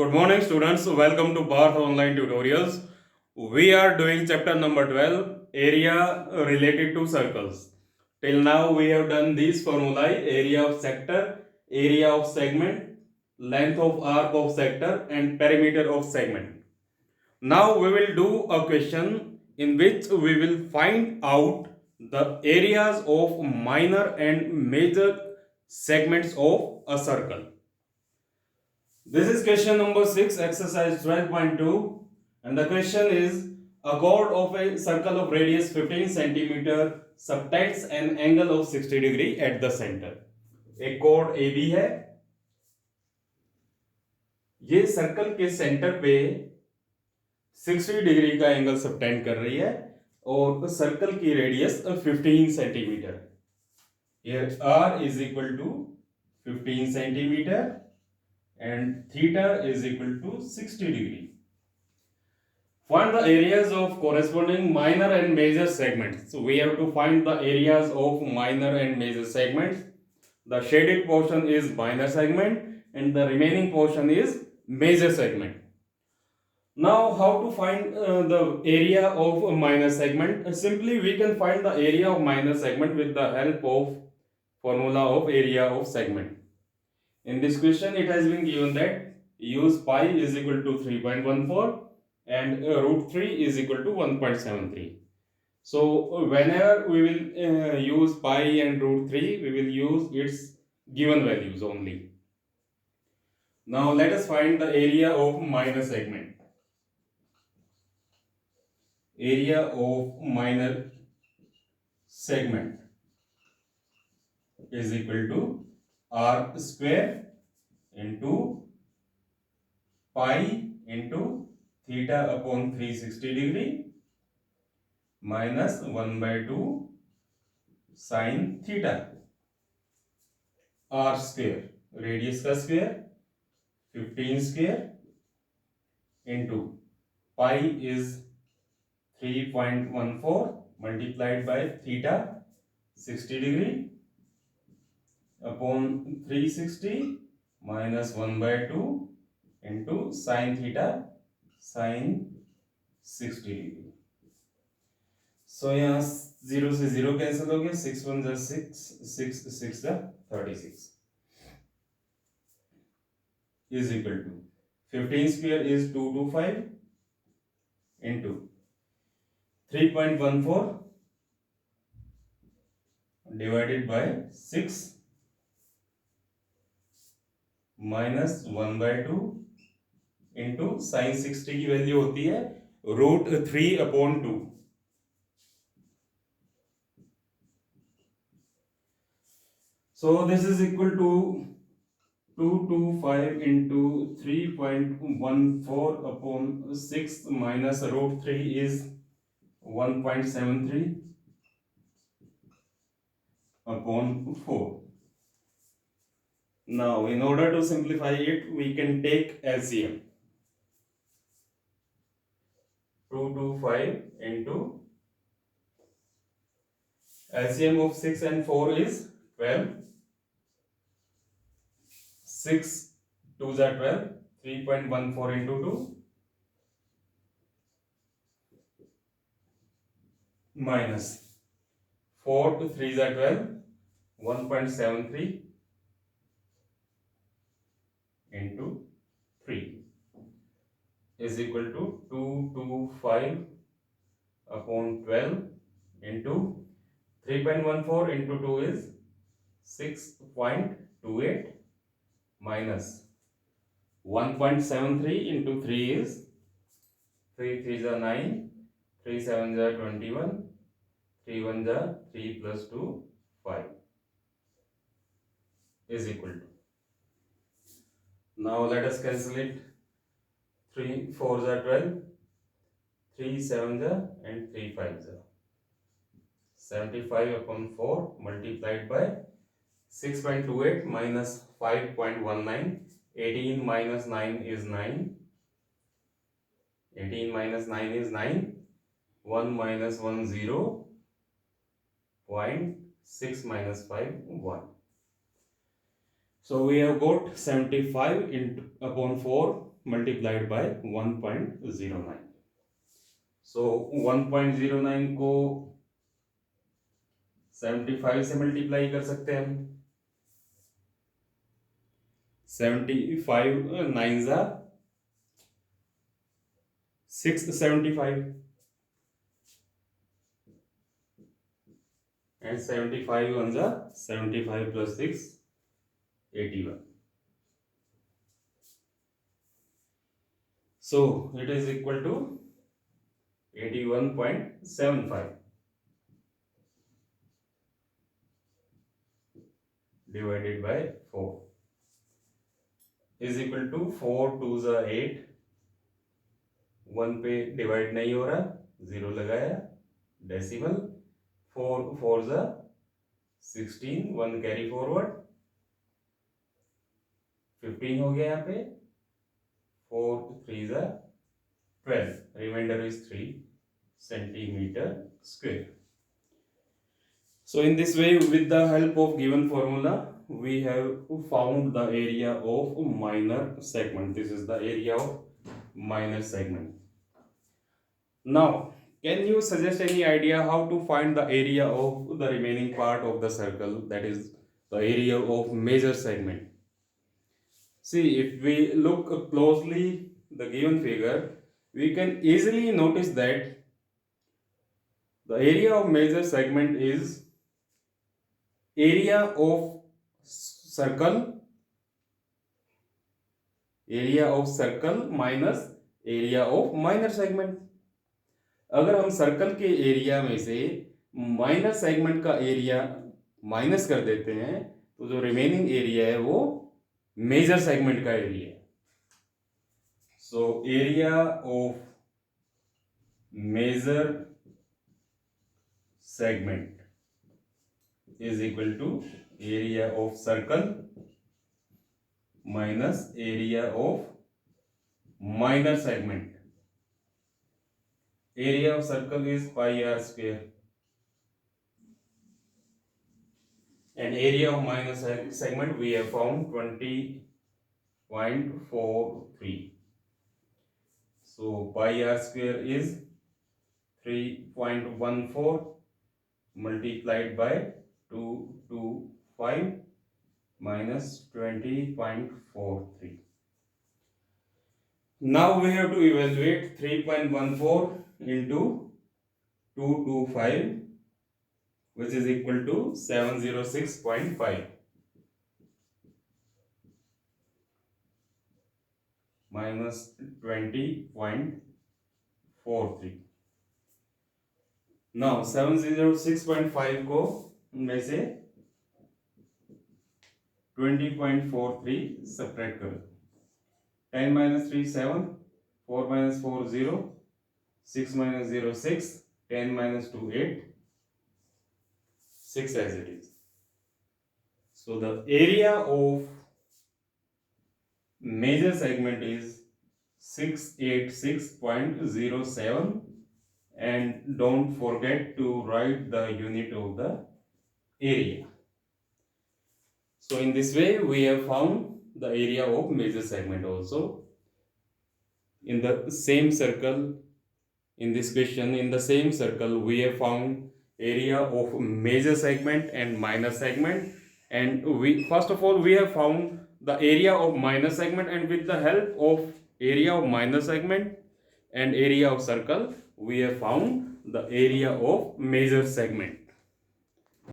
Good morning, students. Welcome to Bharat Online Tutorials. We are doing chapter number 12, area related to circles. Till now, we have done these formulae: area of sector, area of segment, length of arc of sector, and perimeter of segment. Now, we will do a question in which we will find out the areas of minor and major segments of a circle. This is question number 6, exercise 12.2, and the question is a chord of a circle of radius 15 centimeter subtends an angle of 60 degree at the center. एक chord AB है, ये circle के centre पे 60 degree का angle subtend कर रही है और सर्कल की radius 15 centimetre. Here R is equal to 15 centimeter and theta is equal to 60 degree. Find the areas of corresponding minor and major segments. So we have to find the areas of minor and major segments. The shaded portion is minor segment and the remaining portion is major segment. Now how to find the area of a minor segment? Simply we can find the area of minor segment with the help of formula of area of segment. In this question it has been given that use pi is equal to 3.14 and root 3 is equal to 1.73. So whenever we will use pi and root 3, we will use its given values only. Now let us find the area of minor segment. Area of minor segment is equal to r square into pi into theta upon 360 degree minus 1 by 2 sin theta. R square, radius का square 15 square into pi is 3.14 multiplied by theta 60 degree upon 360 minus 1 by 2 into sin theta sin 60 degree. So यहाँ 0 से 0 cancel हो गया, 6 1 जा 6, 6 6 जा 36 is equal to 15 square is 225 into 3.14 divided by 6 minus 1 by 2 into sin 60 की value होती है root 3 upon 2. So this is equal to 225 into 3.14 upon 6 minus root 3 is 1.73 upon 4. Now in order to simplify it, we can take LCM. 225 into LCM of 6 and 4 is 12. 6 2s are 12. 3.14 into 2 minus 4 to 3s are 12. 1.73 into 3 is equal to 225 upon 12 into 3.14 into 2 is 6.28 minus 1.73 into 3 is 3 3s are 9, 3 7s are 21, 3 1s are 3 plus 2 5 is equal to. Now let us cancel it. 3 4s are 12, 3 7s are and 3 5s are. 75 upon 4 multiplied by 6.28 minus 5.19. 18 minus 9 is 9. 18 minus 9 is 9. 1 minus 1 0. 0.6 minus 5 1. So we have got 75 into upon 4 multiplied by 1.09. So 1.09 को 75 से multiply कर सकते हैं हम. 75 9 जा 675 and 75 1 जा 75 plus 6 81. So it is equal to 81.75 divided by 4 is equal to 4 2 जा 8, 1 पे डिवाइड नहीं हो रहा, 0 लगाया, डेसिमल, 4 4 जा 16, 1 कैरी फॉरवर्ड, 15 हो गया यहाँ पे, 4 3 जा 12, reminder is 3 centimeter square. So in this way, with the help of given formula, we have found the area of minor segment. This is the area of minor segment. Now, can you suggest any idea how to find the area of the remaining part of the circle, that is the area of major segment? See, if we look closely the given figure, we can easily notice that the area of major segment is area of circle minus area of minor segment. अगर हम circle के area में से minor segment का area minus कर देते हैं तो जो रिमेनिंग एरिया है वो मेजर सेगमेंट का एरिया है. So area of major segment is equal to area of circle minus area of minor segment. Area of circle is pi r square and area of minor segment we have found 20.43. So pi r square is 3.14 multiplied by 225 minus 20.43. Now we have to evaluate 3.14 into 225, which is equal to 706.5 minus 20.43. Now 706.5 को में से 20.43 subtract करो. 10 minus 3 7, 4 minus 4 0, 6 minus 0 6, 10 minus 2 8, 6 as it is. So the area of major segment is 686.07. And don't forget to write the unit of the area. So in this way we have found the area of major segment also. In the same circle, in this question, in the same circle we have found area of major segment and minor segment, and we first of all we have found the area of minor segment, and with the help of area of minor segment and area of circle we have found the area of major segment.